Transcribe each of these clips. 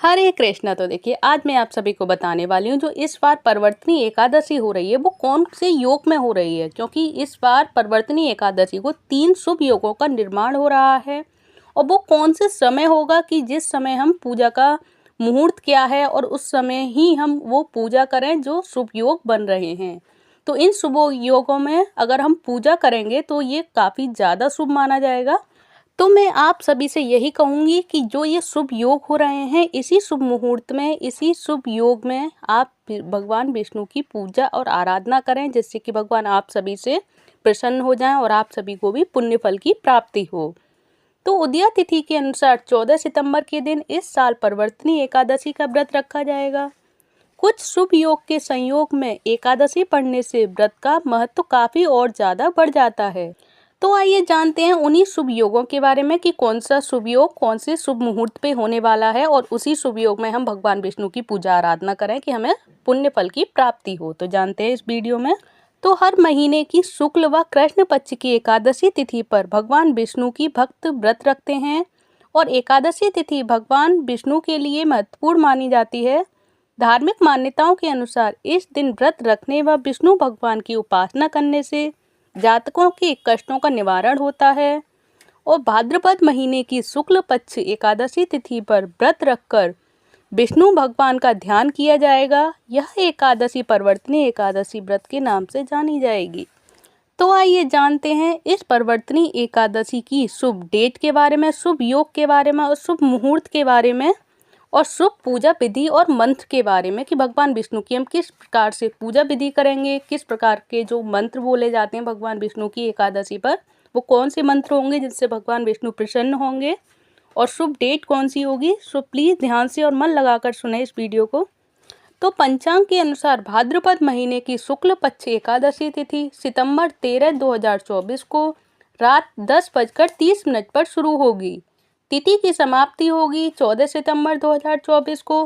हरे कृष्णा। तो देखिए, आज मैं आप सभी को बताने वाली हूँ जो इस बार परिवर्तनी एकादशी हो रही है वो कौन से योग में हो रही है, क्योंकि इस बार परिवर्तनी एकादशी को 3 शुभ योगों का निर्माण हो रहा है। और वो कौन से समय होगा कि जिस समय हम पूजा का मुहूर्त क्या है और उस समय ही हम वो पूजा करें जो शुभ योग बन रहे हैं। तो इन शुभ योगों में अगर हम पूजा करेंगे तो ये काफ़ी ज़्यादा शुभ माना जाएगा। तो मैं आप सभी से यही कहूँगी कि जो ये शुभ योग हो रहे हैं, इसी शुभ मुहूर्त में, इसी शुभ योग में आप भगवान विष्णु की पूजा और आराधना करें, जिससे कि भगवान आप सभी से प्रसन्न हो जाएं और आप सभी को भी पुण्य फल की प्राप्ति हो। तो उदया तिथि के अनुसार 14 सितंबर के दिन इस साल परिवर्तनी एकादशी का व्रत रखा जाएगा। कुछ शुभ योग के संयोग में एकादशी पढ़ने से व्रत का महत्व काफ़ी और ज़्यादा बढ़ जाता है। तो आइए जानते हैं उन्हीं शुभ योगों के बारे में कि कौन सा शुभ योग कौन से शुभ मुहूर्त पे होने वाला है और उसी शुभ योग में हम भगवान विष्णु की पूजा आराधना करें कि हमें पुण्य फल की प्राप्ति हो। तो जानते हैं इस वीडियो में। तो हर महीने की शुक्ल व कृष्ण पक्ष की एकादशी तिथि पर भगवान विष्णु की भक्त व्रत रखते हैं और एकादशी तिथि भगवान विष्णु के लिए महत्वपूर्ण मानी जाती है। धार्मिक मान्यताओं के अनुसार इस दिन व्रत रखने व विष्णु भगवान की उपासना करने से जातकों के कष्टों का निवारण होता है। और भाद्रपद महीने की शुक्ल पक्ष एकादशी तिथि पर व्रत रखकर विष्णु भगवान का ध्यान किया जाएगा। यह एकादशी परिवर्तनी एकादशी व्रत के नाम से जानी जाएगी। तो आइए जानते हैं इस परिवर्तनी एकादशी की शुभ डेट के बारे में, शुभ योग के बारे में और शुभ मुहूर्त के बारे में और शुभ पूजा विधि और मंत्र के बारे में कि भगवान विष्णु की हम किस प्रकार से पूजा विधि करेंगे, किस प्रकार के जो मंत्र बोले जाते हैं भगवान विष्णु की एकादशी पर, वो कौन से मंत्र होंगे जिनसे भगवान विष्णु प्रसन्न होंगे और शुभ डेट कौन सी होगी। सो प्लीज़ ध्यान से और मन लगाकर सुने इस वीडियो को। तो पंचांग के अनुसार भाद्रपद महीने की शुक्ल पक्ष एकादशी तिथि सितंबर 13, 2024 को रात 10:30 पर शुरू होगी। तिथि की समाप्ति होगी 14 सितंबर 2024 को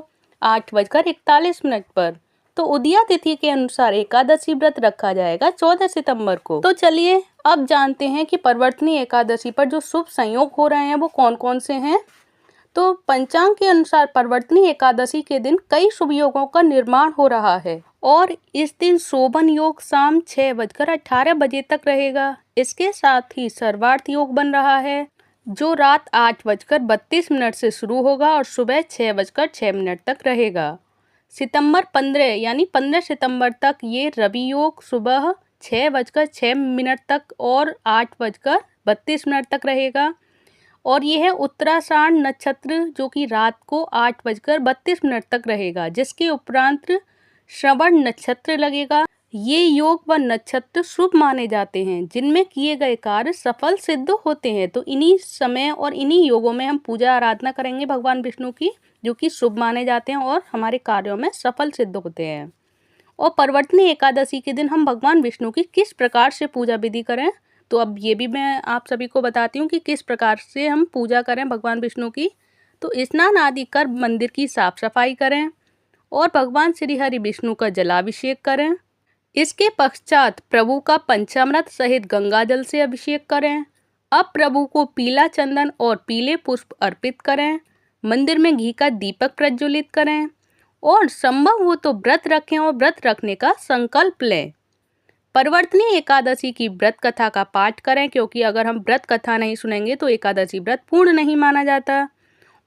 8:41 पर। तो उदया तिथि के अनुसार एकादशी व्रत रखा जाएगा 14 सितंबर को। तो चलिए अब जानते हैं कि परिवर्तनी एकादशी पर जो शुभ संयोग हो रहे हैं वो कौन कौन से हैं। तो पंचांग के अनुसार परिवर्तनी एकादशी के दिन कई शुभ योगों का निर्माण हो रहा है और इस दिन शोभन योग शाम 6:18 तक रहेगा। इसके साथ ही सर्वार्थ योग बन रहा है जो रात 8:32 से शुरू होगा और सुबह 6:06 तक रहेगा। सितंबर 15 यानी 15 सितंबर तक ये रवि योग सुबह 6:06 तक और 8:32 तक रहेगा। और यह है उत्तराषाढ़ नक्षत्र जो कि रात को 8:32 तक रहेगा, जिसके उपरांत श्रवण नक्षत्र लगेगा। ये योग व नक्षत्र शुभ माने जाते हैं जिनमें किए गए कार्य सफल सिद्ध होते हैं। तो इन्हीं समय और इन्हीं योगों में हम पूजा आराधना करेंगे भगवान विष्णु की, जो कि शुभ माने जाते हैं और हमारे कार्यों में सफल सिद्ध होते हैं। और परिवर्तनी एकादशी के दिन हम भगवान विष्णु की किस प्रकार से पूजा विधि करें, तो अब ये भी मैं आप सभी को बताती हूँ कि किस प्रकार से हम पूजा करें भगवान विष्णु की। तो स्नान आदि कर मंदिर की साफ सफाई करें और भगवान श्री हरि विष्णु का जलाभिषेक करें। इसके पश्चात प्रभु का पंचामृत सहित गंगा जल से अभिषेक करें। अब प्रभु को पीला चंदन और पीले पुष्प अर्पित करें। मंदिर में घी का दीपक प्रज्वलित करें और संभव हो तो व्रत रखें और व्रत रखने का संकल्प लें। परिवर्तनी एकादशी की व्रत कथा का पाठ करें, क्योंकि अगर हम व्रत कथा नहीं सुनेंगे तो एकादशी व्रत पूर्ण नहीं माना जाता।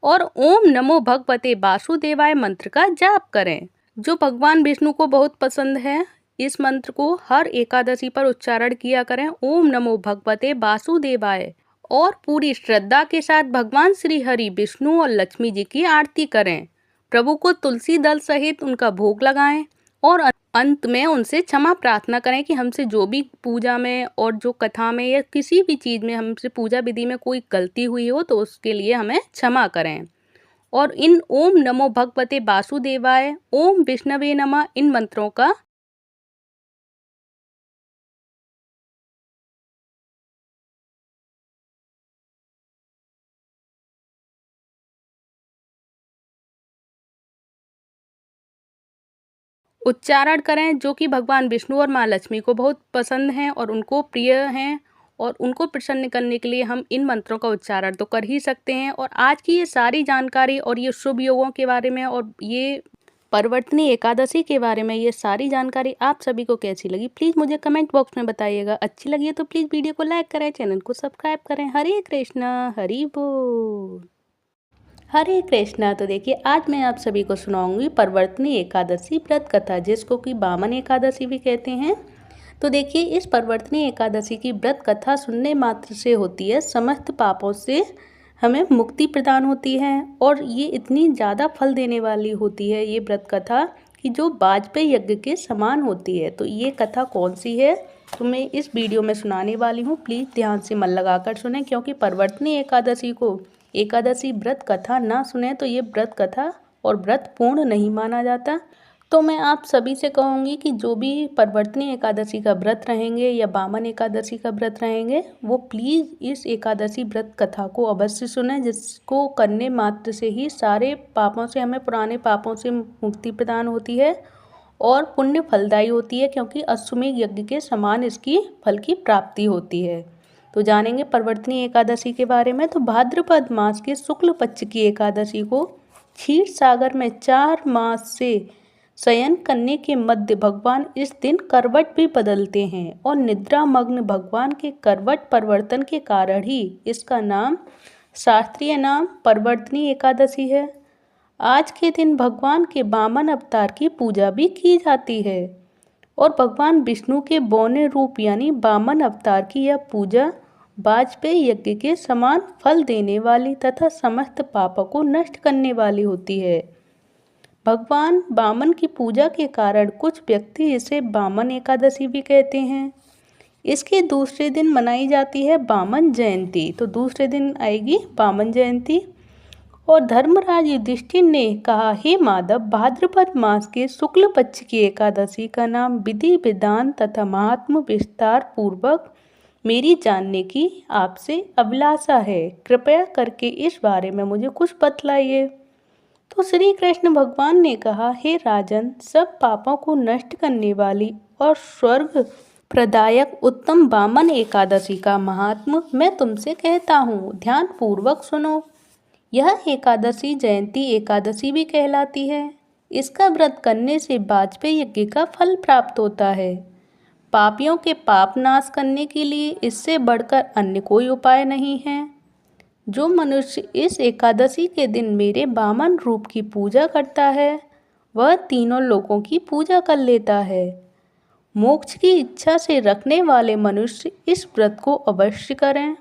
और ओम नमो भगवते वासुदेवाय मंत्र का जाप करें, जो भगवान विष्णु को बहुत पसंद है। इस मंत्र को हर एकादशी पर उच्चारण किया करें, ओम नमो भगवते वासुदेवाय, और पूरी श्रद्धा के साथ भगवान श्री हरि विष्णु और लक्ष्मी जी की आरती करें। प्रभु को तुलसी दल सहित उनका भोग लगाएं और अंत में उनसे क्षमा प्रार्थना करें कि हमसे जो भी पूजा में और जो कथा में या किसी भी चीज़ में हमसे पूजा विधि में कोई गलती हुई हो तो उसके लिए हमें क्षमा करें। और इन ओम नमो भगवते वासुदेवाय, ओम विष्णवे नमः, इन मंत्रों का उच्चारण करें, जो कि भगवान विष्णु और माँ लक्ष्मी को बहुत पसंद हैं और उनको प्रिय हैं। और उनको प्रसन्न करने के लिए हम इन मंत्रों का उच्चारण तो कर ही सकते हैं। और आज की ये सारी जानकारी और ये शुभ योगों के बारे में और ये परिवर्तनीय एकादशी के बारे में ये सारी जानकारी आप सभी को कैसी लगी, प्लीज़ मुझे कमेंट बॉक्स में बताइएगा। अच्छी लगी है तो प्लीज़ वीडियो को लाइक करें, चैनल को सब्सक्राइब करें। हरे कृष्णा, हरि बोल। हरे कृष्णा। तो देखिए, आज मैं आप सभी को सुनाऊंगी परिवर्तनीय एकादशी व्रत कथा, जिसको कि वामन एकादशी भी कहते हैं। तो देखिए, इस परिवर्तनीय एकादशी की व्रत कथा सुनने मात्र से होती है समस्त पापों से हमें मुक्ति प्रदान होती है। और ये इतनी ज़्यादा फल देने वाली होती है ये व्रत कथा कि जो वाजपेयी यज्ञ के समान होती है। तो ये कथा कौन सी है तो मैं इस वीडियो में सुनाने वाली हूँ। प्लीज़ ध्यान से मन लगाकर सुने, क्योंकि परिवर्तनीय एकादशी को एकादशी व्रत कथा ना सुने तो ये व्रत कथा और व्रत पूर्ण नहीं माना जाता। तो मैं आप सभी से कहूँगी कि जो भी परिवर्तनीय एकादशी का व्रत रहेंगे या वामन एकादशी का व्रत रहेंगे, वो प्लीज़ इस एकादशी व्रत कथा को अवश्य सुनें, जिसको करने मात्र से ही सारे पापों से, हमें पुराने पापों से मुक्ति प्रदान होती है और पुण्य फलदायी होती है, क्योंकि अश्वमेध यज्ञ के समान इसकी फल की प्राप्ति होती है। तो जानेंगे परिवर्तनीय एकादशी के बारे में। तो भाद्रपद मास के शुक्ल पक्ष की एकादशी को क्षीर सागर में 4 मास से शयन करने के मध्य भगवान इस दिन करवट भी बदलते हैं, और निद्रामग्न भगवान के करवट परिवर्तन के कारण ही इसका नाम, शास्त्रीय नाम परिवर्तनीय एकादशी है। आज के दिन भगवान के वामन अवतार की पूजा भी की जाती है, और भगवान विष्णु के बौने रूप यानी वामन अवतार की यह पूजा वाजपेयी यज्ञ के समान फल देने वाली तथा समस्त पापों को नष्ट करने वाली होती है। भगवान वामन की पूजा के कारण कुछ व्यक्ति इसे वामन एकादशी भी कहते हैं। इसके दूसरे दिन मनाई जाती है वामन जयंती। तो दूसरे दिन आएगी वामन जयंती। और धर्मराज युधिष्ठिर ने कहा, हे माधव, भाद्रपद मास के शुक्ल पक्ष की एकादशी का नाम विधि विधान तथा महात्म विस्तार पूर्वक मेरी जानने की आपसे अभिलाषा है। कृपया करके इस बारे में मुझे कुछ बतलाइए। तो श्री कृष्ण भगवान ने कहा, हे राजन, सब पापों को नष्ट करने वाली और स्वर्ग प्रदायक उत्तम वामन एकादशी का महात्म मैं तुमसे कहता हूँ, ध्यान पूर्वक सुनो। यह एकादशी जयंती एकादशी भी कहलाती है। इसका व्रत करने से वाजपेयी यज्ञ का फल प्राप्त होता है। पापियों के पाप नाश करने के लिए इससे बढ़कर अन्य कोई उपाय नहीं है। जो मनुष्य इस एकादशी के दिन मेरे वामन रूप की पूजा करता है, वह तीनों लोकों की पूजा कर लेता है। मोक्ष की इच्छा से रखने वाले मनुष्य इस व्रत को अवश्य करें।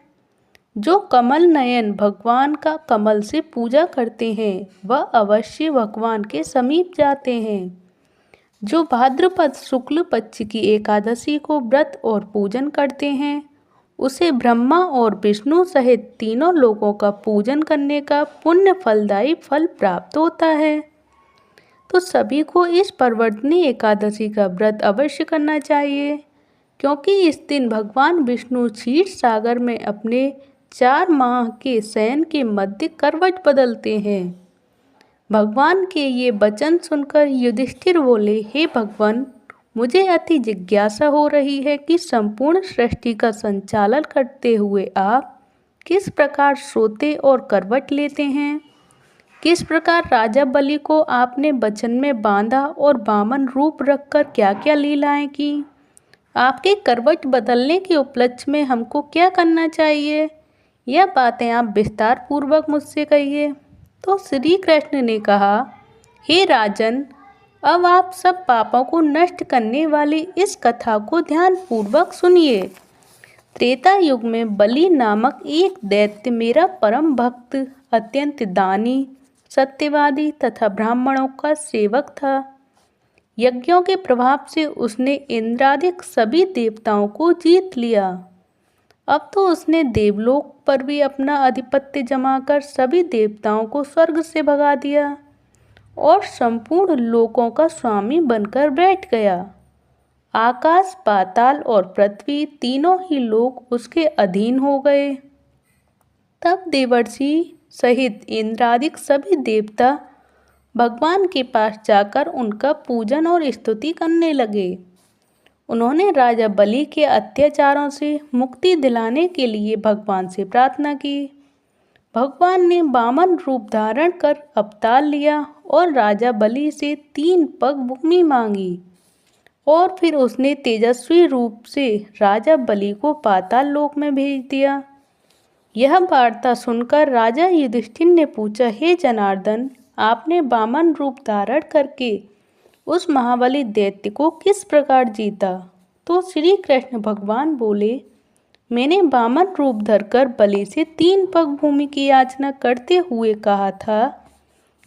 जो कमल नयन भगवान का कमल से पूजा करते हैं, वह अवश्य भगवान के समीप जाते हैं। जो भाद्रपद शुक्ल पक्ष की एकादशी को व्रत और पूजन करते हैं, उसे ब्रह्मा और विष्णु सहित तीनों लोगों का पूजन करने का पुण्य फलदायी फल प्राप्त होता है। तो सभी को इस परिवर्तनीय एकादशी का व्रत अवश्य करना चाहिए, क्योंकि इस दिन भगवान विष्णु क्षीर सागर में अपने 4 माह के शयन के मध्य करवट बदलते हैं। भगवान के ये वचन सुनकर युधिष्ठिर बोले, हे भगवान, मुझे अति जिज्ञासा हो रही है कि संपूर्ण सृष्टि का संचालन करते हुए आप किस प्रकार सोते और करवट लेते हैं। किस प्रकार राजा बलि को आपने वचन में बांधा और वामन रूप रखकर क्या क्या लीलाएं की। आपके करवट बदलने के उपलक्ष्य में हमको क्या करना चाहिए, यह बातें आप विस्तार पूर्वक मुझसे कहिए। तो श्री कृष्ण ने कहा, हे राजन, अब आप सब पापों को नष्ट करने वाली इस कथा को ध्यान पूर्वक सुनिए। त्रेता युग में बलि नामक एक दैत्य मेरा परम भक्त, अत्यंत दानी, सत्यवादी तथा ब्राह्मणों का सेवक था। यज्ञों के प्रभाव से उसने इंद्रादिक सभी देवताओं को जीत लिया। अब तो उसने देवलोक पर भी अपना आधिपत्य जमाकर सभी देवताओं को स्वर्ग से भगा दिया और संपूर्ण लोकों का स्वामी बनकर बैठ गया। आकाश, पाताल और पृथ्वी तीनों ही लोक उसके अधीन हो गए। तब देवर्षि सहित इंद्रादिक सभी देवता भगवान के पास जाकर उनका पूजन और स्तुति करने लगे। उन्होंने राजा बलि के अत्याचारों से मुक्ति दिलाने के लिए भगवान से प्रार्थना की। भगवान ने वामन रूप धारण कर अवतार लिया और राजा बलि से 3 पग भूमि मांगी और फिर उसने तेजस्वी रूप से राजा बलि को पाताल लोक में भेज दिया। यह वार्ता सुनकर राजा युधिष्ठिर ने पूछा, हे जनार्दन, आपने वामन रूप धारण करके उस महाबली दैत्य को किस प्रकार जीता? तो श्री कृष्ण भगवान बोले, मैंने वामन रूप धरकर बलि से 3 पग भूमि की याचना करते हुए कहा था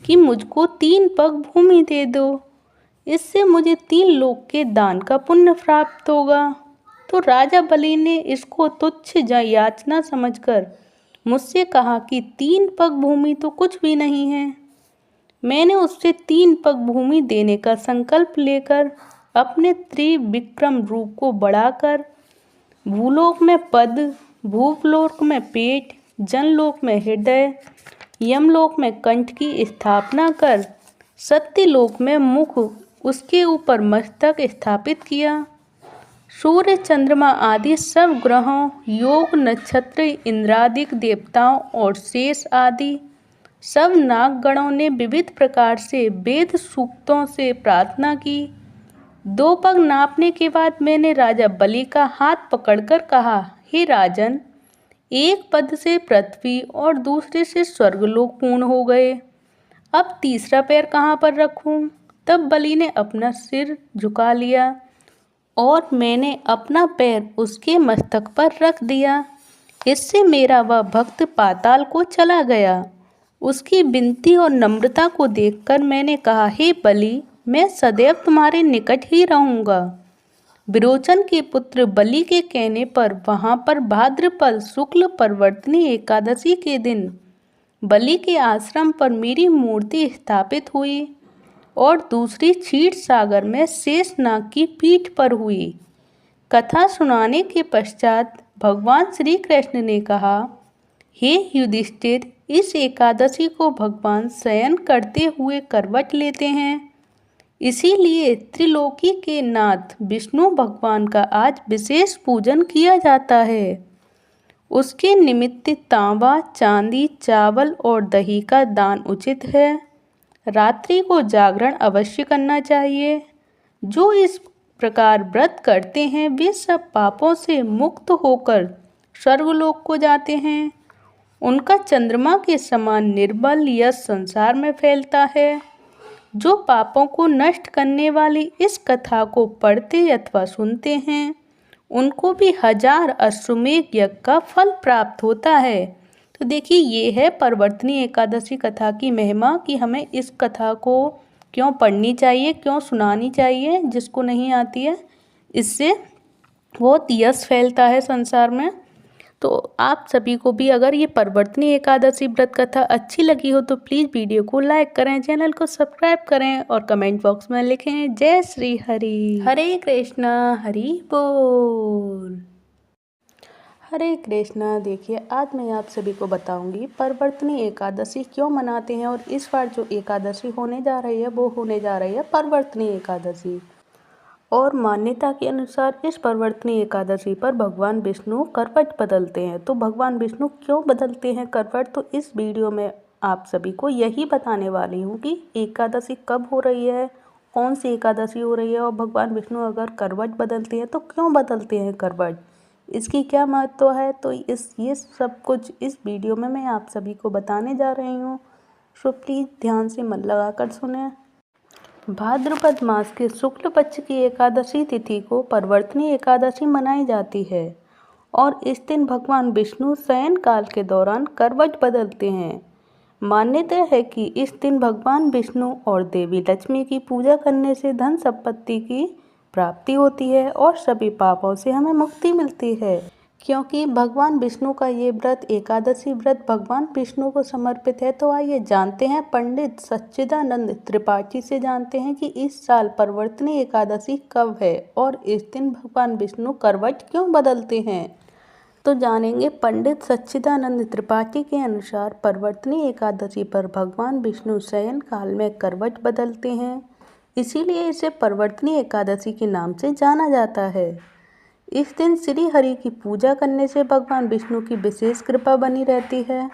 कि मुझको 3 पग भूमि दे दो, इससे मुझे 3 लोक के दान का पुण्य प्राप्त होगा। तो राजा बलि ने इसको तुच्छ याचना समझकर मुझसे कहा कि 3 पग भूमि तो कुछ भी नहीं है। मैंने उससे 3 पग भूमि देने का संकल्प लेकर अपने त्रिविक्रम रूप को बढ़ाकर भूलोक में पद, भूलोक में पेट, जनलोक में हृदय, यमलोक में कंठ की स्थापना कर सत्यलोक में मुख, उसके ऊपर मस्तक स्थापित किया। सूर्य, चंद्रमा आदि सब ग्रहों, योग, नक्षत्र, इंद्रादिक देवताओं और शेष आदि सब नागगणों ने विविध प्रकार से वेद सूक्तों से प्रार्थना की। 2 पग नापने के बाद मैंने राजा बलि का हाथ पकड़कर कहा, हे राजन, एक पद से पृथ्वी और दूसरे से स्वर्गलोक पूर्ण हो गए। अब तीसरा पैर कहाँ पर रखूं? तब बलि ने अपना सिर झुका लिया और मैंने अपना पैर उसके मस्तक पर रख दिया। इससे मेरा वह भक्त पाताल को चला गया। उसकी विनती और नम्रता को देखकर मैंने कहा, हे बलि, मैं सदैव तुम्हारे निकट ही रहूँगा। विरोचन के पुत्र बलि के कहने पर वहाँ पर भाद्रपद शुक्ल परवर्तनी एकादशी के दिन बलि के आश्रम पर मेरी मूर्ति स्थापित हुई और दूसरी क्षीर सागर में शेषनाग की पीठ पर हुई। कथा सुनाने के पश्चात भगवान श्री कृष्ण ने कहा, हे युधिष्ठिर, इस एकादशी को भगवान शयन करते हुए करवट लेते हैं। इसीलिए त्रिलोकी के नाथ विष्णु भगवान का आज विशेष पूजन किया जाता है। उसके निमित्त तांबा, चांदी, चावल और दही का दान उचित है। रात्रि को जागरण अवश्य करना चाहिए। जो इस प्रकार व्रत करते हैं वे सब पापों से मुक्त होकर स्वर्गलोक को जाते हैं। उनका चंद्रमा के समान निर्बल यश संसार में फैलता है। जो पापों को नष्ट करने वाली इस कथा को पढ़ते अथवा सुनते हैं उनको भी 1000 अश्वमेध यज्ञ का फल प्राप्त होता है। तो देखिए, ये है परवर्तनी एकादशी कथा की महिमा कि हमें इस कथा को क्यों पढ़नी चाहिए, क्यों सुनानी चाहिए। जिसको नहीं आती है इससे बहुत यश फैलता है संसार में। तो आप सभी को भी अगर ये परवर्तनी एकादशी व्रत कथा अच्छी लगी हो तो प्लीज़ वीडियो को लाइक करें, चैनल को सब्सक्राइब करें और कमेंट बॉक्स में लिखें जय श्री हरि। हरे कृष्णा, हरि बोल। हरे कृष्णा। देखिए, आज मैं आप सभी को बताऊंगी परवर्तनी एकादशी क्यों मनाते हैं और इस बार जो एकादशी होने जा रही है वो होने जा रही है परवर्तनी एकादशी। और मान्यता के अनुसार इस परवर्तनी एकादशी पर भगवान विष्णु करवट बदलते हैं। तो भगवान विष्णु क्यों बदलते हैं करवट, तो इस वीडियो में आप सभी को यही बताने वाली हूँ कि एकादशी कब हो रही है, कौन सी एकादशी हो रही है और भगवान विष्णु अगर करवट बदलते हैं तो क्यों बदलते हैं करवट, इसकी क्या महत्व है। तो ये सब कुछ इस वीडियो में मैं आप सभी को बताने जा रही हूँ। सो प्लीज़ ध्यान से मन लगाकर सुने। भाद्रपद मास के शुक्ल पक्ष की एकादशी तिथि को परवर्तनी एकादशी मनाई जाती है और इस दिन भगवान विष्णु शयन काल के दौरान करवट बदलते हैं। मान्यता है कि इस दिन भगवान विष्णु और देवी लक्ष्मी की पूजा करने से धन संपत्ति की प्राप्ति होती है और सभी पापों से हमें मुक्ति मिलती है। क्योंकि भगवान विष्णु का ये व्रत एकादशी व्रत भगवान विष्णु को समर्पित है। तो आइए जानते हैं पंडित सच्चिदानंद त्रिपाठी से जानते हैं कि इस साल परवर्तनी एकादशी कब है और इस दिन भगवान विष्णु करवट क्यों बदलते हैं। तो जानेंगे पंडित सच्चिदानंद त्रिपाठी के अनुसार परवर्तनी एकादशी पर भगवान विष्णु शयन काल में करवट बदलते हैं। इसीलिए इसे परवर्तनी एकादशी के नाम से जाना जाता है। इस दिन श्री हरि की पूजा करने से भगवान विष्णु की विशेष कृपा बनी रहती है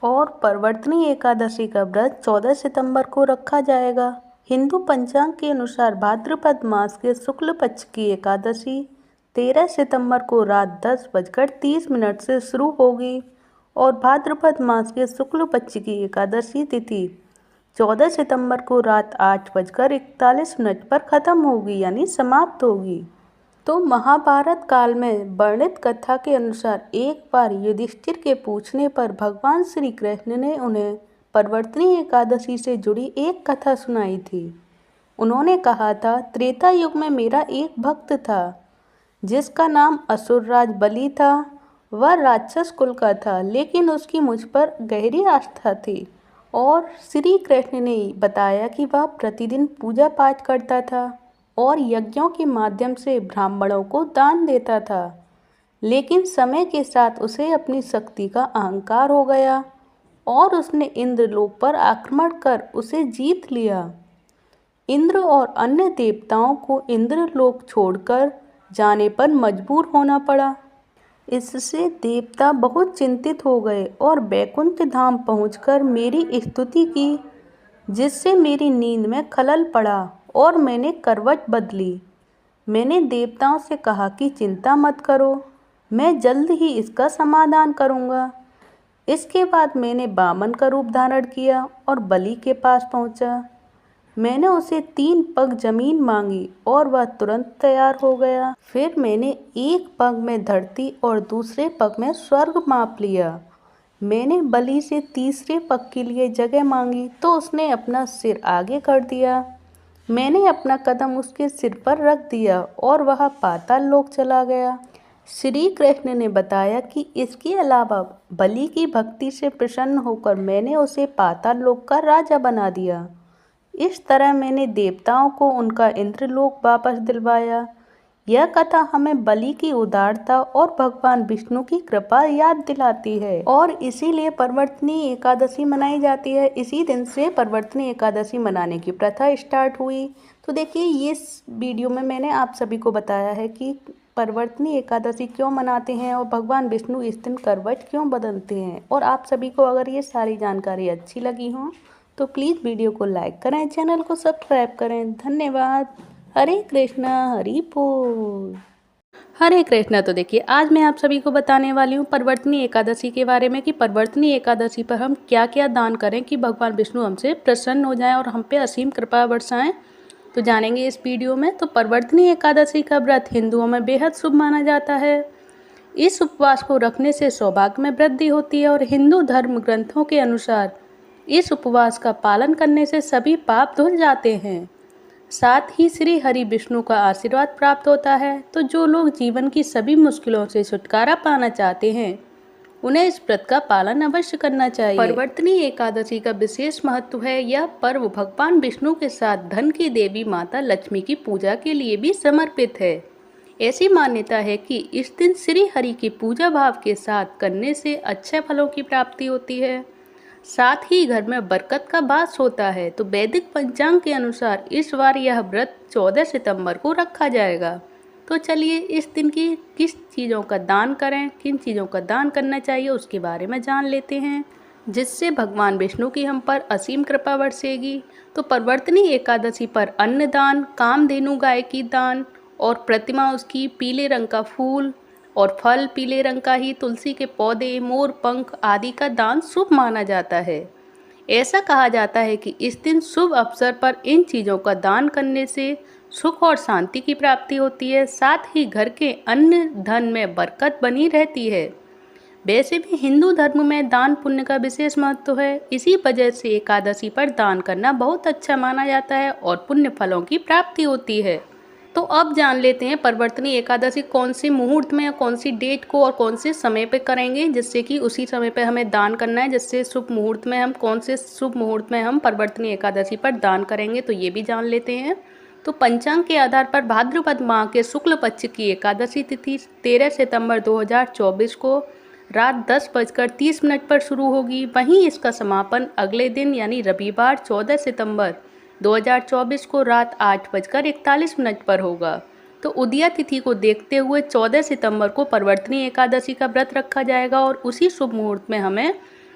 और परवर्तनी एकादशी का व्रत 14 सितंबर को रखा जाएगा। हिंदू पंचांग के अनुसार भाद्रपद मास के शुक्ल पक्ष की एकादशी 13 सितंबर को रात 10:30 से शुरू होगी और भाद्रपद मास के शुक्ल पक्ष की एकादशी तिथि 14 सितंबर को रात 8:41 पर खत्म होगी, यानी समाप्त होगी। तो महाभारत काल में वर्णित कथा के अनुसार एक बार युधिष्ठिर के पूछने पर भगवान श्री कृष्ण ने उन्हें परवर्तनी एकादशी से जुड़ी एक कथा सुनाई थी। उन्होंने कहा था, त्रेता युग में मेरा एक भक्त था जिसका नाम असुरराज बलि था। वह राक्षस कुल का था, लेकिन उसकी मुझ पर गहरी आस्था थी और श्री कृष्ण ने बताया कि वह प्रतिदिन पूजा पाठ करता था और यज्ञों के माध्यम से ब्राह्मणों को दान देता था। लेकिन समय के साथ उसे अपनी शक्ति का अहंकार हो गया और उसने इंद्रलोक पर आक्रमण कर उसे जीत लिया। इंद्र और अन्य देवताओं को इंद्रलोक छोड़कर जाने पर मजबूर होना पड़ा। इससे देवता बहुत चिंतित हो गए और बैकुंठ धाम पहुंचकर मेरी स्तुति की, जिससे मेरी नींद में खलल पड़ा और मैंने करवट बदली। मैंने देवताओं से कहा कि चिंता मत करो, मैं जल्द ही इसका समाधान करूंगा। इसके बाद मैंने वामन का रूप धारण किया और बलि के पास पहुंचा। मैंने उसे 3 पग जमीन मांगी और वह तुरंत तैयार हो गया। फिर मैंने एक पग में धरती और दूसरे पग में स्वर्ग माप लिया। मैंने बलि से तीसरे पग के लिए जगह मांगी तो उसने अपना सिर आगे कर दिया। मैंने अपना कदम उसके सिर पर रख दिया और वह पाताल लोक चला गया। श्री कृष्ण ने बताया कि इसके अलावा बलि की भक्ति से प्रसन्न होकर मैंने उसे पाताल लोक का राजा बना दिया। इस तरह मैंने देवताओं को उनका इंद्रलोक वापस दिलवाया। यह कथा हमें बलि की उदारता और भगवान विष्णु की कृपा याद दिलाती है और इसीलिए परवर्तनी एकादशी मनाई जाती है। इसी दिन से परवर्तनी एकादशी मनाने की प्रथा स्टार्ट हुई। तो देखिए, ये वीडियो में मैंने आप सभी को बताया है कि परवर्तनी एकादशी क्यों मनाते हैं और भगवान विष्णु इस दिन करवट क्यों बदलते हैं। और आप सभी को अगर ये सारी जानकारी अच्छी लगी हो तो प्लीज़ वीडियो को लाइक करें, चैनल को सब्सक्राइब करें। धन्यवाद। हरे कृष्णा, हरि बोल। हरे कृष्णा। तो देखिए, आज मैं आप सभी को बताने वाली हूँ परवर्तनी एकादशी के बारे में कि परवर्तनी एकादशी पर हम क्या क्या दान करें कि भगवान विष्णु हमसे प्रसन्न हो जाएं और हम पे असीम कृपा बरसाएं। तो जानेंगे इस वीडियो में। तो परवर्तनी एकादशी का व्रत हिंदुओं में बेहद शुभ माना जाता है। इस उपवास को रखने से सौभाग्य में वृद्धि होती है और हिंदू धर्म ग्रंथों के अनुसार इस उपवास का पालन करने से सभी पाप धुल जाते हैं। साथ ही श्री हरि विष्णु का आशीर्वाद प्राप्त होता है। तो जो लोग जीवन की सभी मुश्किलों से छुटकारा पाना चाहते हैं उन्हें इस व्रत का पालन अवश्य करना चाहिए। परवर्तनी एकादशी का विशेष महत्व है। यह पर्व भगवान विष्णु के साथ धन की देवी माता लक्ष्मी की पूजा के लिए भी समर्पित है। ऐसी मान्यता है कि इस दिन श्री हरि की पूजा भाव के साथ करने से अच्छे फलों की प्राप्ति होती है। साथ ही घर में बरकत का वास होता है। तो वैदिक पंचांग के अनुसार इस बार यह व्रत 14 सितंबर को रखा जाएगा। तो चलिए, इस दिन की किस चीज़ों का दान करें, किन चीज़ों का दान करना चाहिए उसके बारे में जान लेते हैं, जिससे भगवान विष्णु की हम पर असीम कृपा बरसेगी। तो परवर्तनी एकादशी पर अन्न दान, कामधेनु गाय की दान और प्रतिमा उसकी, पीले रंग का फूल और फल पीले रंग का ही, तुलसी के पौधे, मोर पंख आदि का दान शुभ माना जाता है। ऐसा कहा जाता है कि इस दिन शुभ अवसर पर इन चीज़ों का दान करने से सुख और शांति की प्राप्ति होती है। साथ ही घर के अन्न धन में बरकत बनी रहती है। वैसे भी हिंदू धर्म में दान पुण्य का विशेष महत्व है। इसी वजह से एकादशी पर दान करना बहुत अच्छा माना जाता है और पुण्य फलों की प्राप्ति होती है। तो अब जान लेते हैं परवर्तनी एकादशी कौन से मुहूर्त में, कौन सी डेट को और कौन से समय पे करेंगे, जिससे कि उसी समय पे हमें दान करना है। जिससे शुभ मुहूर्त में हम कौन से शुभ मुहूर्त में हम परवर्तनी एकादशी पर दान करेंगे, तो ये भी जान लेते हैं। तो पंचांग के आधार पर भाद्रपद माह के शुक्ल पक्ष की एकादशी तिथि 13 सितंबर 2024 को रात 10:30 पर शुरू होगी। वहीं इसका समापन अगले दिन यानी रविवार 14 सितंबर 2024 को रात 8:41 पर होगा। तो उदया तिथि को देखते हुए 14 सितंबर को परिवर्तनीय एकादशी का व्रत रखा जाएगा और उसी शुभ मुहूर्त में हमें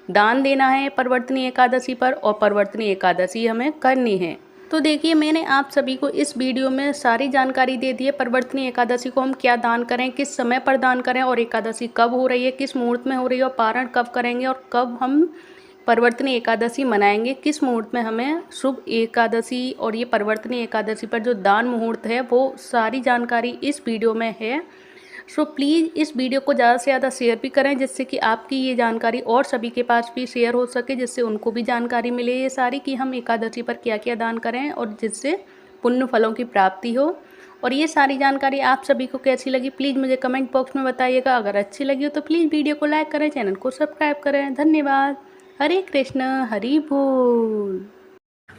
दान देना है परिवर्तनीय एकादशी पर, और परिवर्तनीय एकादशी हमें करनी है। तो देखिए, मैंने आप सभी को इस वीडियो में सारी जानकारी दे दी है। परिवर्तनीय एकादशी को हम क्या दान करें, किस समय पर दान करें, और एकादशी कब हो रही है, किस मुहूर्त में हो रही है, और पारण कब करेंगे, और कब हम परिवर्तनीय एकादशी मनाएंगे, किस मुहूर्त में हमें शुभ एकादशी और ये परिवर्तनीय एकादशी पर जो दान मुहूर्त है वो सारी जानकारी इस वीडियो में है। सो प्लीज़ इस वीडियो को ज़्यादा से ज़्यादा शेयर भी करें, जिससे कि आपकी ये जानकारी और सभी के पास भी शेयर हो सके, जिससे उनको भी जानकारी मिले ये सारी कि हम एकादशी पर क्या क्या दान करें और जिससे पुण्य फलों की प्राप्ति हो। और ये सारी जानकारी आप सभी को कैसी लगी प्लीज़ मुझे कमेंट बॉक्स में बताइएगा। अगर अच्छी लगी हो तो प्लीज़ वीडियो को लाइक करें, चैनल को सब्सक्राइब करें। धन्यवाद। हरे कृष्ण हरि बोल।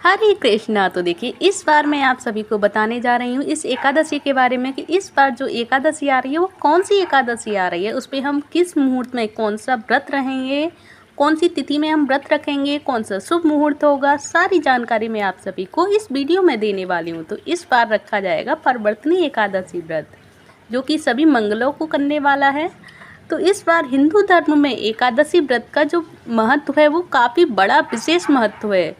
हरे कृष्णा। तो देखिए, इस बार मैं आप सभी को बताने जा रही हूँ इस एकादशी के बारे में कि इस बार जो एकादशी आ रही है वो कौन सी एकादशी आ रही है, उस पर हम किस मुहूर्त में कौन सा व्रत रहेंगे, कौन सी तिथि में हम व्रत रखेंगे, कौन सा शुभ मुहूर्त होगा, सारी जानकारी मैं आप सभी को इस वीडियो में देने वाली हूँ। तो इस बार रखा जाएगा परिवर्तनीय एकादशी व्रत, जो कि सभी मंगलों को करने वाला है। तो इस बार हिंदू धर्म में एकादशी व्रत का जो महत्व है वो काफ़ी बड़ा विशेष महत्व है,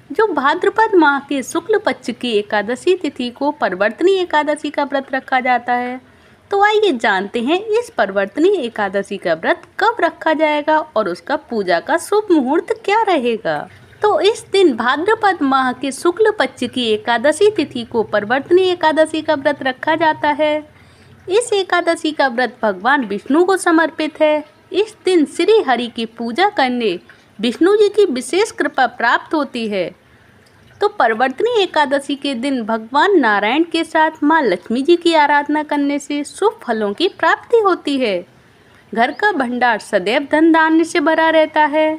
जो भाद्रपद माह के शुक्ल पक्ष की एकादशी तिथि को परिवर्तनीय एकादशी का व्रत रखा जाता है। तो आइए जानते हैं इस परिवर्तनीय एकादशी का व्रत कब रखा जाएगा और उसका पूजा का शुभ मुहूर्त क्या रहेगा। तो इस दिन भाद्रपद माह के शुक्ल पक्ष की एकादशी तिथि को परिवर्तनीय एकादशी का व्रत रखा जाता है। इस एकादशी का व्रत भगवान विष्णु को समर्पित है। इस दिन श्री हरि की पूजा करने विष्णु जी की विशेष कृपा प्राप्त होती है। तो परिवर्तनीय एकादशी के दिन भगवान नारायण के साथ माँ लक्ष्मी जी की आराधना करने से शुभ फलों की प्राप्ति होती है। घर का भंडार सदैव धन धान्य से भरा रहता है।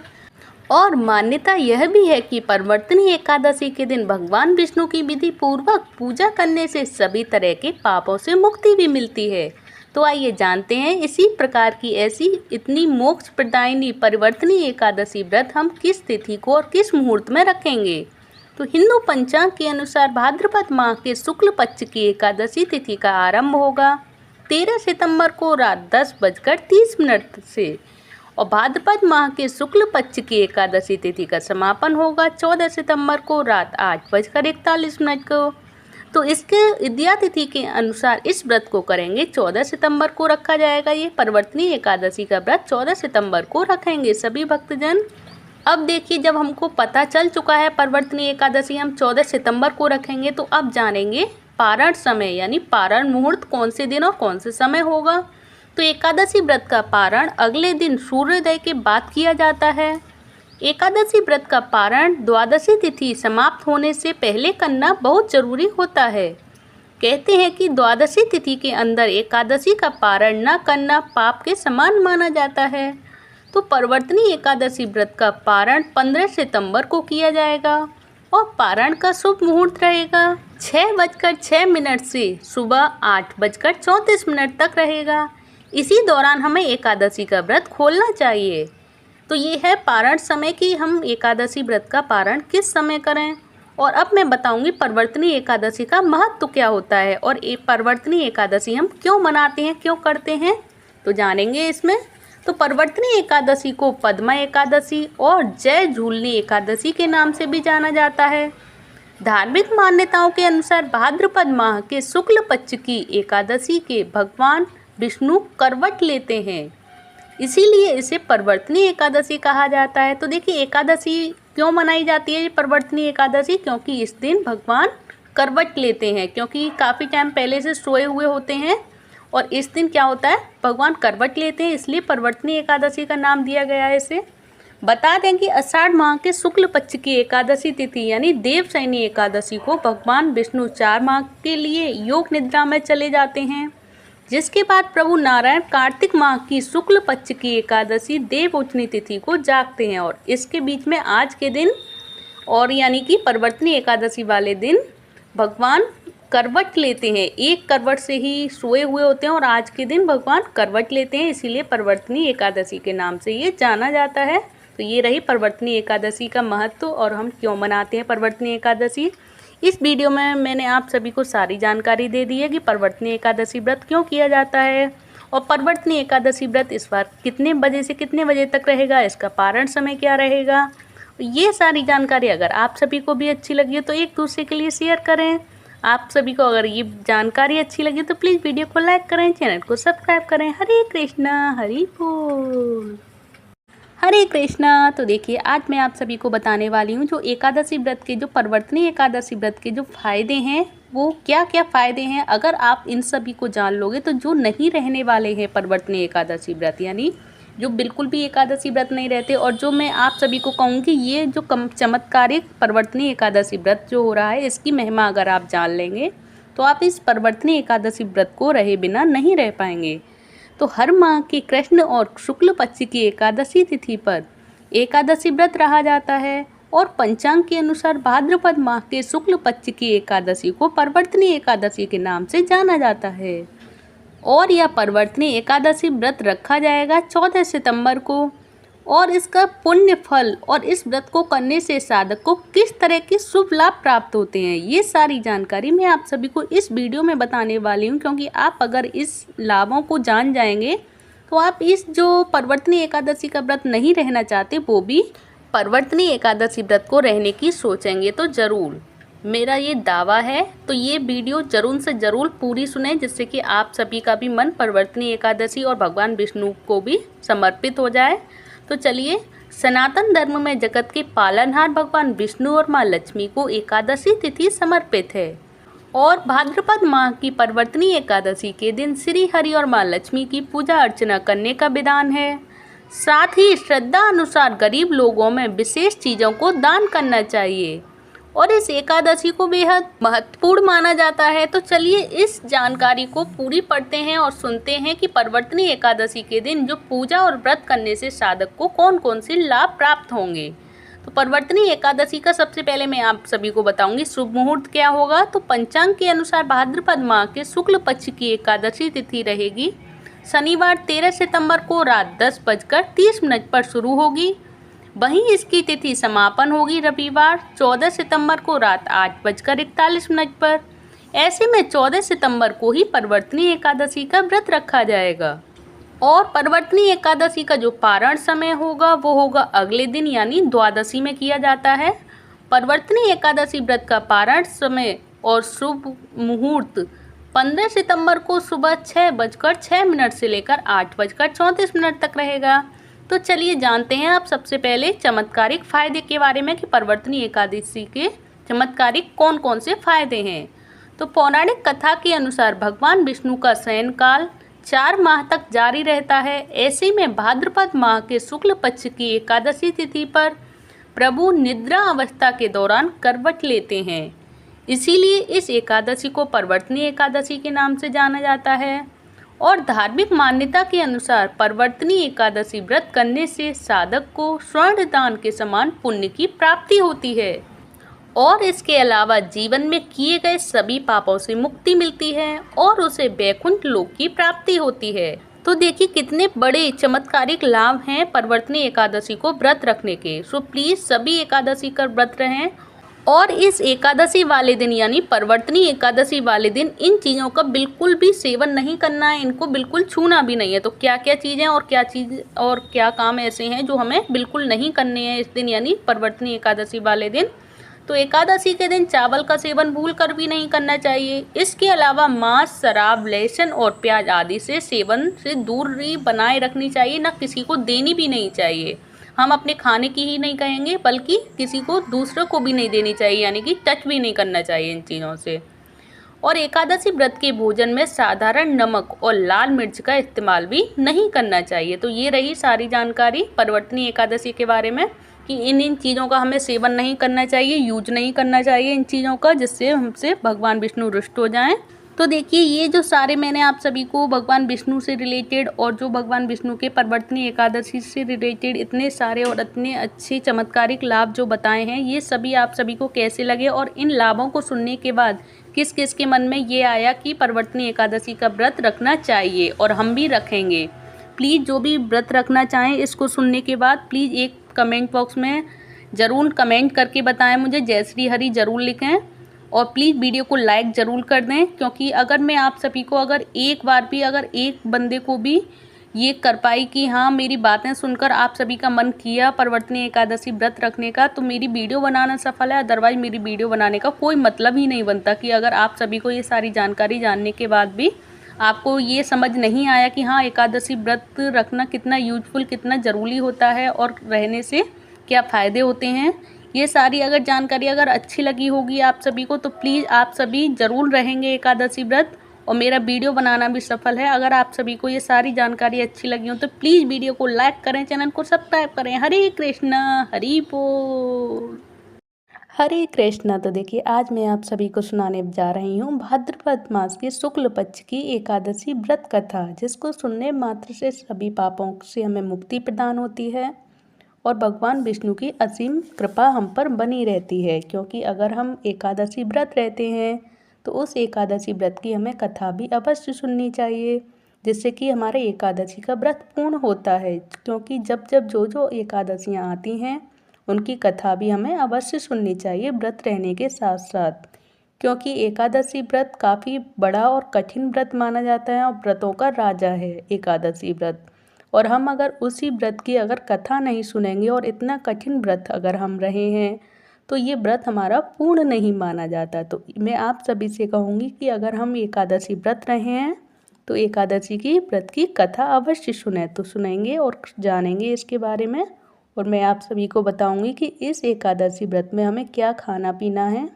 और मान्यता यह भी है कि परिवर्तनीय एकादशी के दिन भगवान विष्णु की विधि पूर्वक पूजा करने से सभी तरह के पापों से मुक्ति भी मिलती है। तो आइए जानते हैं इसी प्रकार की ऐसी इतनी मोक्ष प्रदायिनी परिवर्तनीय एकादशी व्रत हम किस तिथि को और किस मुहूर्त में रखेंगे। तो हिंदू पंचांग के अनुसार भाद्रपद माह के शुक्ल पक्ष की एकादशी तिथि का आरंभ होगा 13 सितंबर को रात 10:30 से, और भाद्रपद माह के शुक्ल पक्ष की एकादशी तिथि का समापन होगा 14 सितंबर को रात 8:41 को। तो इसके उदया तिथि के अनुसार इस व्रत को करेंगे 14 सितंबर को रखा जाएगा। ये परिवर्तनीय एकादशी का व्रत 14 सितंबर को रखेंगे सभी भक्तजन। अब देखिए, जब हमको पता चल चुका है परिवर्तनीय एकादशी हम 14 सितंबर को रखेंगे, तो अब जानेंगे पारण समय यानी पारण मुहूर्त कौन से दिन और कौन से समय होगा। तो एकादशी व्रत का पारण अगले दिन सूर्योदय के बाद किया जाता है। एकादशी व्रत का पारण द्वादशी तिथि समाप्त होने से पहले करना बहुत जरूरी होता है। कहते हैं कि द्वादशी तिथि के अंदर एकादशी का पारण न करना पाप के समान माना जाता है। तो परिवर्तनीय एकादशी व्रत का पारण 15 सितंबर को किया जाएगा और पारण का शुभ मुहूर्त रहेगा 6:06 से सुबह 8:34 तक रहेगा। इसी दौरान हमें एकादशी का व्रत खोलना चाहिए। तो ये है पारण समय कि हम एकादशी व्रत का पारण किस समय करें। और अब मैं बताऊंगी परिवर्तनीय एकादशी का महत्व क्या होता है और ये परिवर्तनीय एकादशी हम क्यों मनाते हैं, क्यों करते हैं, तो जानेंगे इसमें। तो परिवर्तनीय एकादशी को पद्मा एकादशी और जय झूलनी एकादशी के नाम से भी जाना जाता है। धार्मिक मान्यताओं के अनुसार भाद्रपद माह के शुक्ल पक्ष की एकादशी के भगवान विष्णु करवट लेते हैं, इसीलिए इसे परिवर्तनीय एकादशी कहा जाता है। तो देखिए, एकादशी क्यों मनाई जाती है ये परिवर्तनीय एकादशी, क्योंकि इस दिन भगवान करवट लेते हैं, क्योंकि काफ़ी टाइम पहले से सोए हुए होते हैं और इस दिन क्या होता है भगवान करवट लेते हैं, इसलिए परिवर्तनीय एकादशी का नाम दिया गया है इसे। बता दें कि आषाढ़ माह के शुक्ल पक्ष की एकादशी तिथि यानी देवशयनी एकादशी को भगवान विष्णु 4 माह के लिए योग निद्रा में चले जाते हैं, जिसके बाद प्रभु नारायण कार्तिक माह की शुक्ल पक्ष की एकादशी देवउठनी तिथि को जागते हैं। और इसके बीच में आज के दिन और यानी कि परिवर्तनीय एकादशी वाले दिन भगवान करवट लेते हैं, एक करवट से ही सोए हुए होते हैं और आज के दिन भगवान करवट लेते हैं, इसीलिए परिवर्तनीय एकादशी के नाम से ये जाना जाता है। तो ये रही परवर्तनी एकादशी का महत्व और हम क्यों मनाते हैं परवर्तनी एकादशी। इस वीडियो में मैंने आप सभी को सारी जानकारी दे दी है कि परवर्तनी एकादशी व्रत क्यों किया जाता है और परवर्तनी एकादशी व्रत इस बार कितने बजे से कितने बजे तक रहेगा, इसका पारण समय क्या रहेगा। ये सारी जानकारी अगर आप सभी को भी अच्छी लगी है तो एक दूसरे के लिए शेयर करें। आप सभी को अगर ये जानकारी अच्छी लगी तो प्लीज़ वीडियो को लाइक करें, चैनल को सब्सक्राइब करें। हरे कृष्णा, हरि बोल, हरे कृष्णा। तो देखिए आज मैं आप सभी को बताने वाली हूँ जो एकादशी व्रत के, जो परवर्तनी एकादशी व्रत के जो फायदे हैं वो क्या क्या फ़ायदे हैं। अगर आप इन सभी को जान लोगे तो जो नहीं रहने वाले हैं परवर्तनी एकादशी व्रत, यानी जो बिल्कुल भी एकादशी व्रत नहीं रहते, और जो मैं आप सभी को कहूँगी ये जो चमत्कारिक परवर्तनी एकादशी व्रत जो हो रहा है इसकी महिमा अगर आप जान लेंगे तो आप इस परवर्तनी एकादशी व्रत को रहे बिना नहीं रह पाएंगे। तो हर माह की कृष्ण और शुक्ल पक्ष की एकादशी तिथि पर एकादशी व्रत रहा जाता है और पंचांग के अनुसार भाद्रपद माह के शुक्ल पक्ष की एकादशी को परवर्तनी एकादशी के नाम से जाना जाता है। और यह परवर्तनी एकादशी व्रत रखा जाएगा 14 सितंबर को। और इसका पुण्य फल और इस व्रत को करने से साधक को किस तरह के शुभ लाभ प्राप्त होते हैं, ये सारी जानकारी मैं आप सभी को इस वीडियो में बताने वाली हूँ। क्योंकि आप अगर इस लाभों को जान जाएंगे तो आप इस जो परवर्तनी एकादशी का व्रत नहीं रहना चाहते वो भी परवर्तनी एकादशी व्रत को रहने की सोचेंगे। तो ज़रूर मेरा ये दावा है, तो ये वीडियो जरूर से ज़रूर पूरी सुने जिससे कि आप सभी का भी मन परवर्तनी एकादशी और भगवान विष्णु को भी समर्पित हो जाए। तो चलिए, सनातन धर्म में जगत के पालनहार भगवान विष्णु और माँ लक्ष्मी को एकादशी तिथि समर्पित है और भाद्रपद माह की परवर्तनी एकादशी के दिन श्री हरि और माँ लक्ष्मी की पूजा अर्चना करने का विधान है। साथ ही श्रद्धा अनुसार गरीब लोगों में विशेष चीज़ों को दान करना चाहिए और इस एकादशी को बेहद महत्वपूर्ण माना जाता है। तो चलिए इस जानकारी को पूरी पढ़ते हैं और सुनते हैं कि परवर्तनी एकादशी के दिन जो पूजा और व्रत करने से साधक को कौन कौन से लाभ प्राप्त होंगे। तो परवर्तनी एकादशी का सबसे पहले मैं आप सभी को बताऊंगी शुभ मुहूर्त क्या होगा। तो पंचांग के अनुसार भाद्रपद माह के शुक्ल पक्ष की एकादशी तिथि रहेगी शनिवार 13 सितंबर को रात 10:30 पर शुरू होगी। वहीं इसकी तिथि समापन होगी रविवार 14 सितंबर को रात 8:41 पर। ऐसे में 14 सितंबर को ही परवर्तनी एकादशी का व्रत रखा जाएगा और परवर्तनी एकादशी का जो पारण समय होगा वो होगा अगले दिन यानी द्वादशी में किया जाता है। परवर्तनी एकादशी व्रत का पारण समय और शुभ मुहूर्त 15 सितंबर को सुबह 6:06 से लेकर 8:34 तक रहेगा। तो चलिए जानते हैं आप सबसे पहले चमत्कारिक फायदे के बारे में कि परवर्तनी एकादशी के चमत्कारिक कौन कौन से फायदे हैं। तो पौराणिक कथा के अनुसार भगवान विष्णु का शयन काल 4 माह तक जारी रहता है। ऐसे में भाद्रपद माह के शुक्ल पक्ष की एकादशी तिथि पर प्रभु निद्रा अवस्था के दौरान करवट लेते हैं, इसीलिए इस एकादशी को परवर्तनी एकादशी के नाम से जाना जाता है। और धार्मिक मान्यता के अनुसार परवर्तनी एकादशी व्रत करने से साधक को स्वर्ण दान के समान पुण्य की प्राप्ति होती है और इसके अलावा जीवन में किए गए सभी पापों से मुक्ति मिलती है और उसे वैकुंठ लोक की प्राप्ति होती है। तो देखिए कितने बड़े चमत्कारिक लाभ हैं परवर्तनी एकादशी को व्रत रखने के। सो प्लीज़ सभी एकादशी का व्रत रहें और इस एकादशी वाले दिन यानी परवर्तनी एकादशी वाले दिन इन चीज़ों का बिल्कुल भी सेवन नहीं करना है, इनको बिल्कुल छूना भी नहीं है। तो क्या क्या चीज़ें और क्या काम ऐसे हैं जो हमें बिल्कुल नहीं करने हैं इस दिन यानी परवर्तनी एकादशी वाले दिन। तो एकादशी के दिन चावल का सेवन भूल कर भी नहीं करना चाहिए। इसके अलावा मांस, शराब, लहसुन और प्याज आदि से सेवन से दूरी बनाए रखनी चाहिए, न किसी को देनी भी नहीं चाहिए। हम अपने खाने की ही नहीं कहेंगे बल्कि किसी को दूसरों को भी नहीं देनी चाहिए, यानी कि टच भी नहीं करना चाहिए इन चीज़ों से। और एकादशी व्रत के भोजन में साधारण नमक और लाल मिर्च का इस्तेमाल भी नहीं करना चाहिए। तो ये रही सारी जानकारी परवर्तनी एकादशी के बारे में कि इन चीज़ों का हमें सेवन नहीं करना चाहिए, यूज नहीं करना चाहिए इन चीज़ों का, जिससे हमसे भगवान विष्णु रुष्ट हो जाएं। तो देखिए ये जो सारे मैंने आप सभी को भगवान विष्णु से रिलेटेड और जो भगवान विष्णु के परवर्तनी एकादशी से रिलेटेड इतने सारे और इतने अच्छे चमत्कारिक लाभ जो बताए हैं, ये सभी आप सभी को कैसे लगे और इन लाभों को सुनने के बाद किस किस के मन में ये आया कि परवर्तनी एकादशी का व्रत रखना चाहिए और हम भी रखेंगे। प्लीज़ जो भी व्रत रखना चाहें इसको सुनने के बाद प्लीज़ एक कमेंट बॉक्स में ज़रूर कमेंट करके बताएं, मुझे जय श्री हरि ज़रूर लिखें और प्लीज़ वीडियो को लाइक ज़रूर कर दें, क्योंकि अगर मैं आप सभी को अगर एक बार भी अगर एक बंदे को भी ये कर पाई कि हाँ मेरी बातें सुनकर आप सभी का मन किया परिवर्तनीय एकादशी व्रत रखने का, तो मेरी वीडियो बनाना सफल है। अदरवाइज मेरी वीडियो बनाने का कोई मतलब ही नहीं बनता कि अगर आप सभी को ये सारी जानकारी जानने के बाद भी आपको ये समझ नहीं आया कि हाँ एकादशी व्रत रखना कितना यूजफुल, कितना ज़रूरी होता है और रहने से क्या फ़ायदे होते हैं। ये सारी अगर जानकारी अगर अच्छी लगी होगी आप सभी को, तो प्लीज़ आप सभी ज़रूर रहेंगे एकादशी व्रत और मेरा वीडियो बनाना भी सफल है। अगर आप सभी को ये सारी जानकारी अच्छी लगी हो तो प्लीज़ वीडियो को लाइक करें, चैनल को सब्सक्राइब करें। हरे कृष्णा, हरि बोल, हरे कृष्णा। तो देखिए आज मैं आप सभी को सुनाने जा रही हूँ भाद्रपद मास के शुक्ल पक्ष की एकादशी व्रत कथा, जिसको सुनने मात्र से सभी पापों से हमें मुक्ति प्रदान होती है और भगवान विष्णु की असीम कृपा हम पर बनी रहती है। क्योंकि अगर हम एकादशी व्रत रहते हैं तो उस एकादशी व्रत की हमें कथा भी अवश्य सुननी चाहिए, जिससे कि हमारे एकादशी का व्रत पूर्ण होता है। क्योंकि जब जब जो एकादशियाँ आती हैं उनकी कथा भी हमें अवश्य सुननी चाहिए व्रत रहने के साथ साथ, क्योंकि एकादशी व्रत काफ़ी बड़ा और कठिन व्रत माना जाता है और व्रतों का राजा है एकादशी व्रत। और हम अगर उसी व्रत की अगर कथा नहीं सुनेंगे और इतना कठिन व्रत अगर हम रहे हैं तो ये व्रत हमारा पूर्ण नहीं माना जाता। तो मैं आप सभी से कहूँगी कि अगर हम एकादशी व्रत रहे हैं तो एकादशी की व्रत की कथा अवश्य सुने, तो सुनेंगे और जानेंगे इसके बारे में। और मैं आप सभी को बताऊंगी कि इस एकादशी व्रत में हमें क्या खाना पीना है।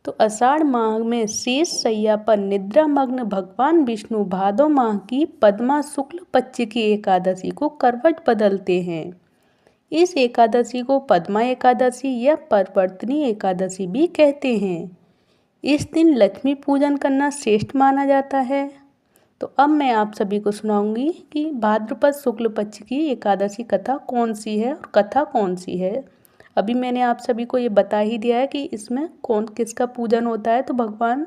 तो आषाढ़ माह में शेष शैया पर निद्रामग्न भगवान विष्णु भादो माह की पद्मा शुक्ल पक्ष की एकादशी को करवट बदलते हैं। इस एकादशी को पद्मा एकादशी या परिवर्तनीय एकादशी भी कहते हैं। इस दिन लक्ष्मी पूजन करना श्रेष्ठ माना जाता है। तो अब मैं आप सभी को सुनाऊंगी कि भाद्रपद शुक्ल पक्ष की एकादशी कथा कौन सी है और कथा कौन सी है। अभी मैंने आप सभी को ये बता ही दिया है कि इसमें कौन किसका पूजन होता है, तो भगवान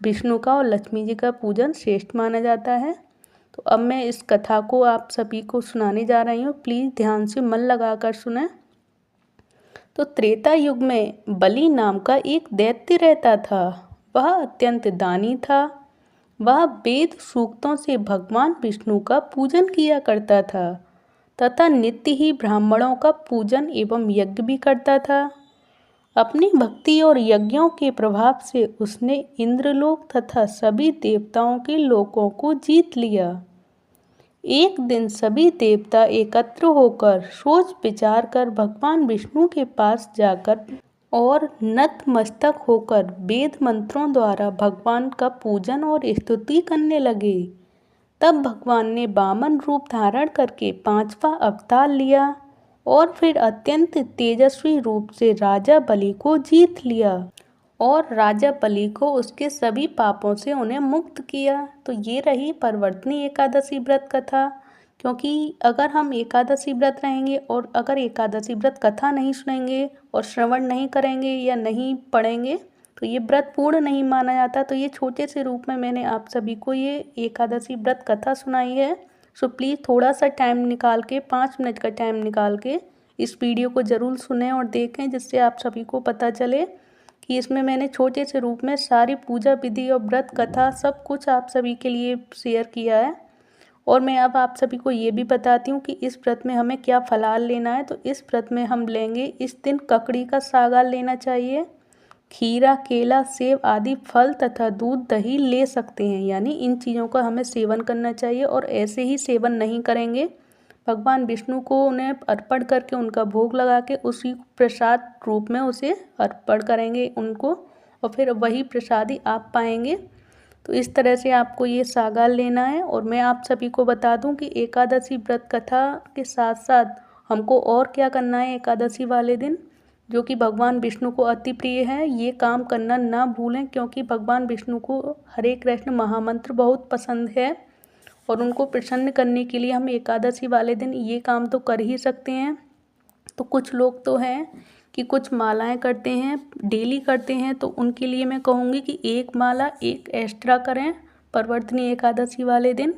विष्णु का और लक्ष्मी जी का पूजन श्रेष्ठ माना जाता है। तो अब मैं इस कथा को आप सभी को सुनाने जा रही हूँ, प्लीज़ ध्यान से मन लगाकर सुने। तो त्रेता युग में बलि नाम का एक दैत्य रहता था। वह अत्यंत दानी था। वह वेद सूक्तों से भगवान विष्णु का पूजन किया करता था तथा नित्य ही ब्राह्मणों का पूजन एवं यज्ञ भी करता था। अपनी भक्ति और यज्ञों के प्रभाव से उसने इंद्रलोक तथा सभी देवताओं के लोकों को जीत लिया। एक दिन सभी देवता एकत्र होकर सोच विचार कर भगवान विष्णु के पास जाकर और नतमस्तक होकर वेद मंत्रों द्वारा भगवान का पूजन और स्तुति करने लगे। तब भगवान ने वामन रूप धारण करके 5वां अवतार लिया और फिर अत्यंत तेजस्वी रूप से राजा बलि को जीत लिया और राजा बलि को उसके सभी पापों से उन्हें मुक्त किया। तो ये रही परिवर्तनी एकादशी व्रत कथा। क्योंकि अगर हम एकादशी व्रत रहेंगे और अगर एकादशी व्रत कथा नहीं सुनेंगे और श्रवण नहीं करेंगे या नहीं पढ़ेंगे तो ये व्रत पूर्ण नहीं माना जाता। तो ये छोटे से रूप में मैंने आप सभी को ये एकादशी व्रत कथा सुनाई है। सो प्लीज़ थोड़ा सा टाइम निकाल के 5 मिनट का टाइम निकाल के इस वीडियो को ज़रूर सुनें और देखें, जिससे आप सभी को पता चले कि इसमें मैंने छोटे से रूप में सारी पूजा विधि और व्रत कथा सब कुछ आप सभी के लिए शेयर किया है। और मैं अब आप सभी को ये भी बताती हूँ कि इस व्रत में हमें क्या फलाहार लेना है। तो इस व्रत में हम लेंगे, इस दिन ककड़ी का सागार लेना चाहिए, खीरा, केला, सेब आदि फल तथा दूध दही ले सकते हैं। यानी इन चीज़ों का हमें सेवन करना चाहिए और ऐसे ही सेवन नहीं करेंगे। भगवान विष्णु को उन्हें अर्पण करके उनका भोग लगा के उसी प्रसाद रूप में उसे अर्पण करेंगे उनको, और फिर वही प्रसादी आप पाएंगे। तो इस तरह से आपको ये सागार लेना है। और मैं आप सभी को बता दूं कि एकादशी व्रत कथा के साथ साथ हमको और क्या करना है एकादशी वाले दिन, जो कि भगवान विष्णु को अति प्रिय है। ये काम करना ना भूलें, क्योंकि भगवान विष्णु को हरे कृष्ण महामंत्र बहुत पसंद है और उनको प्रसन्न करने के लिए हम एकादशी वाले दिन ये काम तो कर ही सकते हैं। तो कुछ लोग तो हैं कि कुछ मालाएं करते हैं, डेली करते हैं, तो उनके लिए मैं कहूँगी कि एक माला एक एक्स्ट्रा करें परिवर्तनी एकादशी वाले दिन।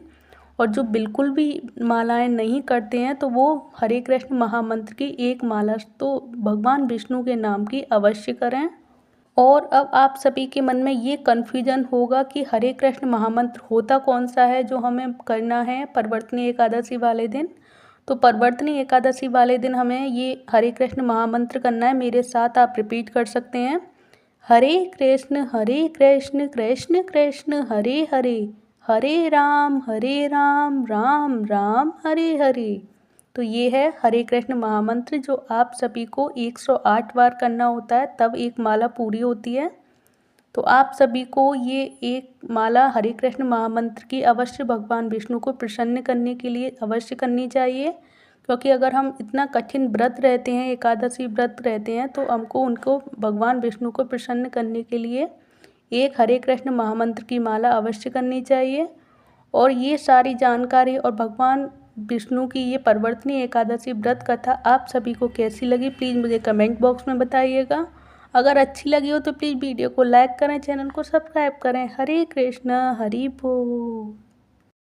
और जो बिल्कुल भी मालाएं नहीं करते हैं तो वो हरे कृष्ण महामंत्र की एक माला तो भगवान विष्णु के नाम की अवश्य करें। और अब आप सभी के मन में ये कन्फ्यूजन होगा कि हरे कृष्ण महामंत्र होता कौन सा है जो हमें करना है परिवर्तनी एकादशी वाले दिन। तो परिवर्तनी एकादशी वाले दिन हमें ये हरे कृष्ण महामंत्र करना है। मेरे साथ आप रिपीट कर सकते हैं, हरे कृष्ण कृष्ण कृष्ण हरे हरे, हरे राम राम राम हरे हरे। तो ये है हरे कृष्ण महामंत्र जो आप सभी को 108 बार करना होता है, तब एक माला पूरी होती है। तो आप सभी को ये एक माला हरे कृष्ण महामंत्र की अवश्य भगवान विष्णु को प्रसन्न करने के लिए अवश्य करनी चाहिए, क्योंकि अगर हम इतना कठिन व्रत रहते हैं, एकादशी व्रत रहते हैं, तो हमको उनको भगवान विष्णु को प्रसन्न करने के लिए एक हरे कृष्ण महामंत्र की माला अवश्य करनी चाहिए। और ये सारी जानकारी और भगवान विष्णु की ये परिवर्तनी एकादशी व्रत कथा आप सभी को कैसी लगी प्लीज़ मुझे कमेंट बॉक्स में बताइएगा। अगर अच्छी लगी हो तो प्लीज़ वीडियो को लाइक करें, चैनल को सब्सक्राइब करें। हरे कृष्ण हरि बोल।